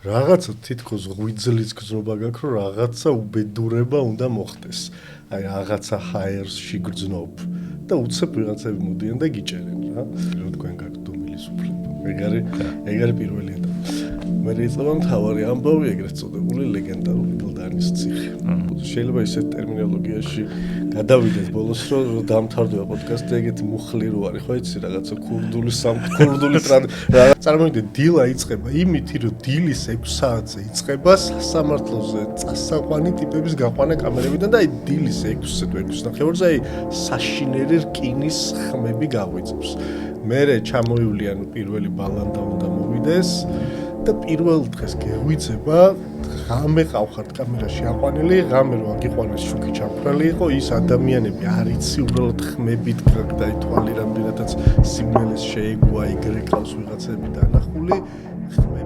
რაღაცა თითქოს ღვიძლის გზნობა გაქვს, რომ რაღაცა უბედურება უნდა მოხდეს. აი რაღაცა ჰაერში გრძნობ და უცებ ვიღაცები მოდიან და გიჭერენ რა. რომ თქვენ გაქვთ დუმილის უფლება. ეგ არის პირველი ეტაპი. მე იწყება მთავარი ამბავი, ეგრეთ წოდებული ლეგენდარული გლდანის ციხე. შეიძლება ისეთ ტერმინოლოგიაში გადავიდეთ ბოლოს, რომ დამთავრდება პოდკასტი, ეგეთი მუხლი რო არის, ხო იცი, რაღაცა ქურდული რაღაც წარმოვიდგინე, დილა იწყება იმითი, რომ დილის 6 საათზე იწყება სასამართლოზე წასაყვანი ტიპების გაყვანა კამერებიდან და აი დილის 6-ზე თუ 6:30-ზე აი საშინელი რკინის ხმები გაღვიძებს. მერე ჩამოივლიან პირველი ბალანდა უნდა მოვიდეს და პირველ დღეს გეღვიძება ღამე ყავხართ კამერაში აყვანილი, ღამე რო აგიყვანეს შუქი ჩამქრალი იყო, ის ადამიანები არიცი უბრალოდ ხმებით გაითვალე რამდენადაც სიმღერეს შეეგუა, იგრე ყავს ვიღაცები დანახული, ხმები